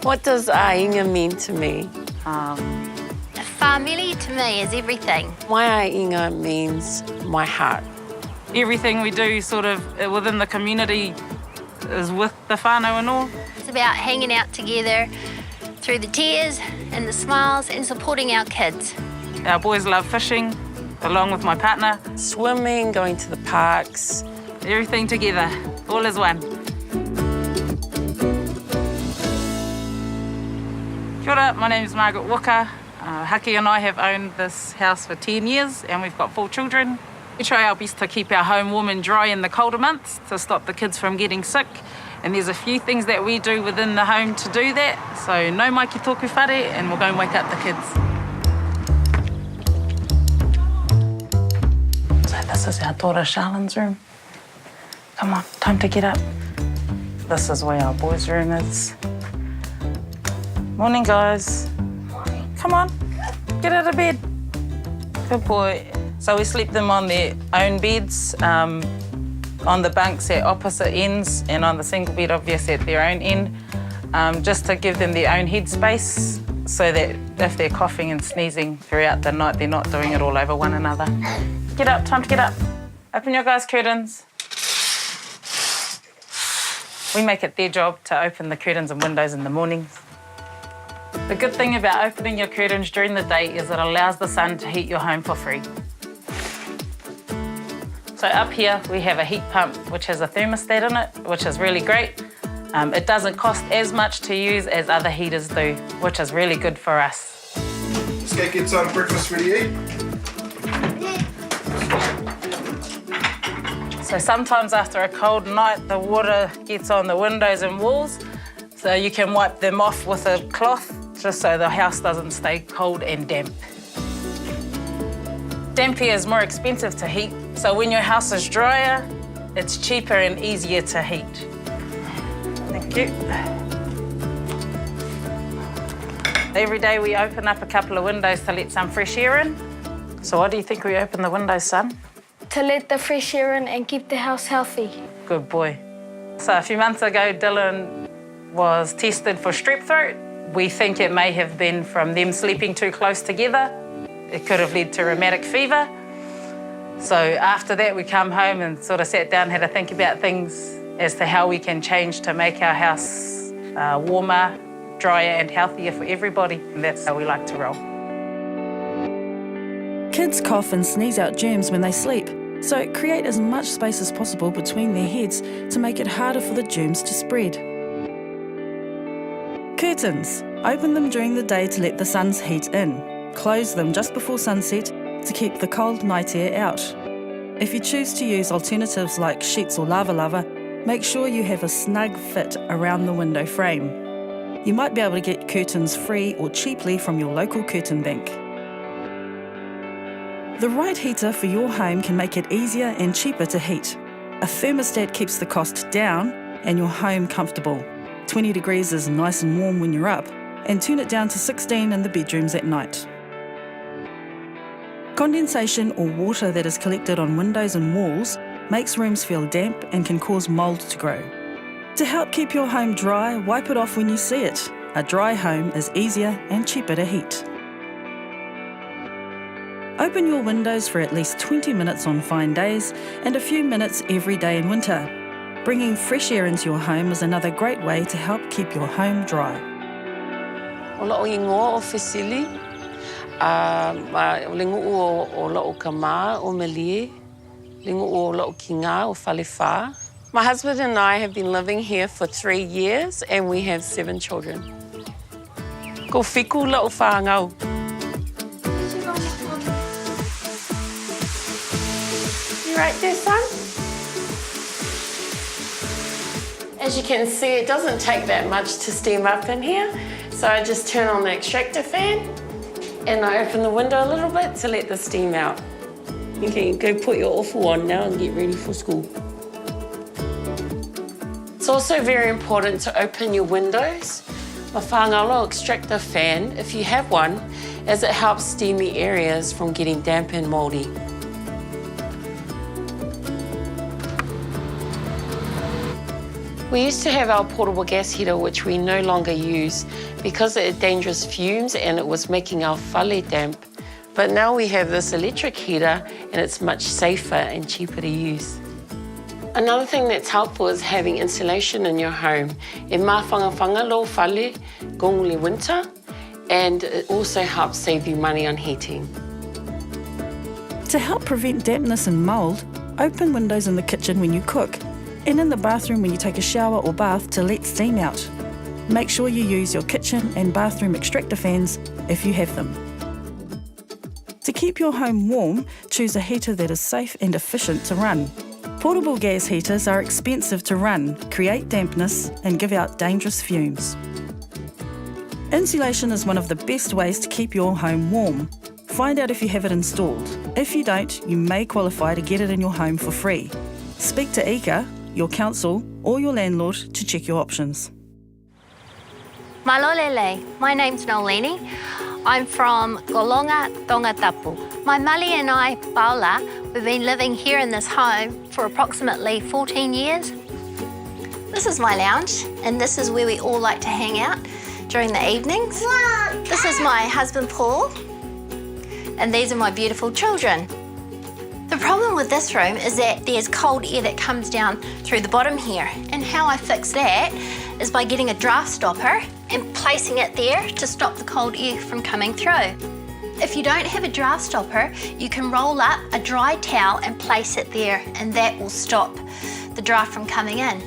What does ainga mean to me? Family to me is everything. My ainga means my heart. Everything we do sort of within the community is with the whānau and all. It's about hanging out together through the tears and the smiles and supporting our kids. Our boys love fishing, along with my partner. Swimming, going to the parks. Everything together, all as one. Kia ora, my name is Margaret Walker. Haki and I have owned this house for 10 years and we've got 4 children. We try our best to keep our home warm and dry in the colder months to stop the kids from getting sick. And there's a few things that we do within the home to do that. So no mai ki tōku whare and we'll go and wake up the kids. So this is our daughter Charlene's room. Come on, time to get up. This is where our boys' room is. Morning, guys. Morning. Come on, get out of bed. Good boy. So we sleep them on their own beds, on the bunks at opposite ends, and on the single bed, obviously, at their own end, just to give them their own headspace so that if they're coughing and sneezing throughout the night, they're not doing it all over one another. Get up, time to get up. Open your guys' curtains. We make it their job to open the curtains and windows in the mornings. The good thing about opening your curtains during the day is it allows the sun to heat your home for free. So up here we have a heat pump which has a thermostat in it, which is really great. It doesn't cost as much to use as other heaters do, which is really good for us. Let's get some breakfast ready to eat. So sometimes after a cold night the water gets on the windows and walls, so you can wipe them off with a cloth just so the house doesn't stay cold and damp. Damp here is more expensive to heat, so when your house is drier, it's cheaper and easier to heat. Thank you. Every day we open up a couple of windows to let some fresh air in. So why do you think we open the windows, son? To let the fresh air in and keep the house healthy. Good boy. So a few months ago, Dylan was tested for strep throat. We think it may have been from them sleeping too close together. It could have led to rheumatic fever. So after that, we come home and sort of sat down and had to think about things as to how we can change to make our house warmer, drier and healthier for everybody. And that's how we like to roll. Kids cough and sneeze out germs when they sleep, so create as much space as possible between their heads to make it harder for the germs to spread. Curtains. Open them during the day to let the sun's heat in. Close them just before sunset to keep the cold night air out. If you choose to use alternatives like sheets or lava, make sure you have a snug fit around the window frame. You might be able to get curtains free or cheaply from your local curtain bank. The right heater for your home can make it easier and cheaper to heat. A thermostat keeps the cost down and your home comfortable. 20 degrees is nice and warm when you're up, and turn it down to 16 in the bedrooms at night. Condensation or water that is collected on windows and walls makes rooms feel damp and can cause mould to grow. To help keep your home dry, wipe it off when you see it. A dry home is easier and cheaper to heat. Open your windows for at least 20 minutes on fine days and a few minutes every day in winter. Bringing fresh air into your home is another great way to help keep your home dry. O la'o ingoa o Fesili, o lengu'u o la'o Kamā o Melie, lengu'u o la'o Kinga o Whalewha. My husband and I have been living here for 3 years and we have 7 children. Ko whiku la'o whāngau. You right there, son? As you can see, it doesn't take that much to steam up in here. So I just turn on the extractor fan and I open the window a little bit to let the steam out. You can go put your awful on now and get ready for school. It's also very important to open your windows. My whāngalo extractor fan, if you have one, as it helps steamy areas from getting damp and mouldy. We used to have our portable gas heater, which we no longer use because it had dangerous fumes and it was making our whale damp. But now we have this electric heater and it's much safer and cheaper to use. Another thing that's helpful is having insulation in your home. E mā whangawhanga lo whale gonguli winter, and it also helps save you money on heating. To help prevent dampness and mould, open windows in the kitchen when you cook and in the bathroom when you take a shower or bath to let steam out. Make sure you use your kitchen and bathroom extractor fans if you have them. To keep your home warm, choose a heater that is safe and efficient to run. Portable gas heaters are expensive to run, create dampness and give out dangerous fumes. Insulation is one of the best ways to keep your home warm. Find out if you have it installed. If you don't, you may qualify to get it in your home for free. Speak to ICA, your council or your landlord to check your options. Malolele, my name's Nolini. I'm from Golonga, Tongatapu. My mali and I, Paula, we've been living here in this home for approximately 14 years. This is my lounge, and this is where we all like to hang out during the evenings. This is my husband, Paul, and these are my beautiful children. The problem with this room is that there's cold air that comes down through the bottom here, and how I fix that is by getting a draft stopper and placing it there to stop the cold air from coming through. If you don't have a draft stopper, you can roll up a dry towel and place it there, and that will stop the draft from coming in.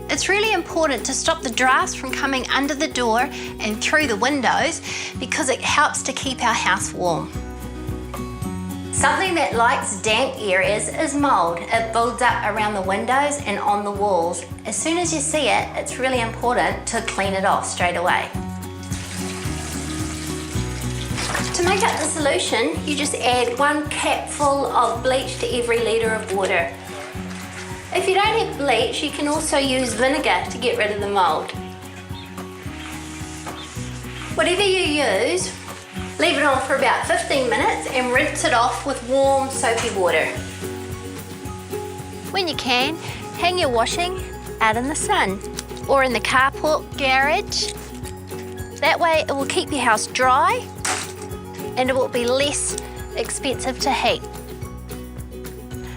It's really important to stop the drafts from coming under the door and through the windows because it helps to keep our house warm. Something that likes damp areas is mould. It builds up around the windows and on the walls. As soon as you see it, it's really important to clean it off straight away. To make up the solution, you just add 1 capful of bleach to every litre of water. If you don't have bleach, you can also use vinegar to get rid of the mould. Whatever you use, leave it on for about 15 minutes and rinse it off with warm soapy water. When you can, hang your washing out in the sun or in the carport garage. That way it will keep your house dry and it will be less expensive to heat.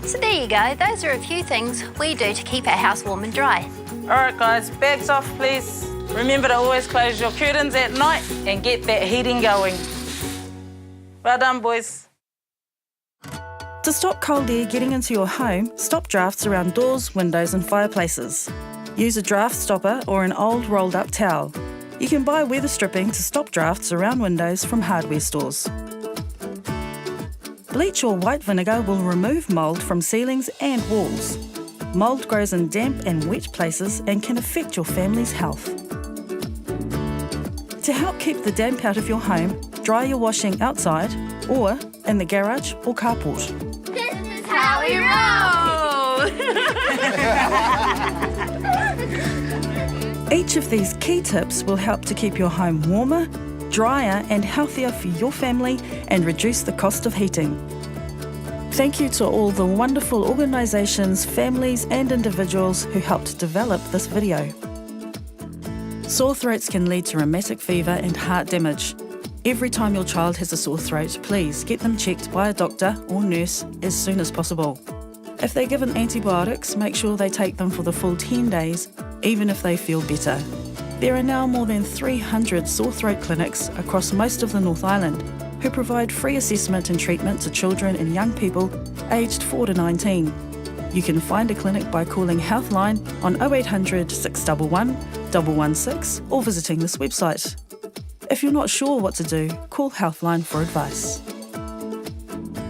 So there you go, those are a few things we do to keep our house warm and dry. All right, guys, bags off, please. Remember to always close your curtains at night and get that heating going. Well done, boys. To stop cold air getting into your home, stop drafts around doors, windows and fireplaces. Use a draft stopper or an old rolled up towel. You can buy weather stripping to stop drafts around windows from hardware stores. Bleach or white vinegar will remove mould from ceilings and walls. Mould grows in damp and wet places and can affect your family's health. To help keep the damp out of your home, dry your washing outside or in the garage or carport. This is how we roll! Each of these key tips will help to keep your home warmer, drier and healthier for your family and reduce the cost of heating. Thank you to all the wonderful organisations, families and individuals who helped develop this video. Sore throats can lead to rheumatic fever and heart damage. Every time your child has a sore throat, please get them checked by a doctor or nurse as soon as possible. If they're given antibiotics, make sure they take them for the full 10 days, even if they feel better. There are now more than 300 sore throat clinics across most of the North Island who provide free assessment and treatment to children and young people aged 4 to 19. You can find a clinic by calling Healthline on 0800 611 116 or visiting this website. If you're not sure what to do, call Healthline for advice.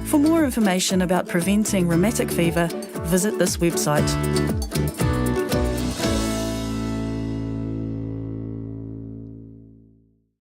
For more information about preventing rheumatic fever, visit this website.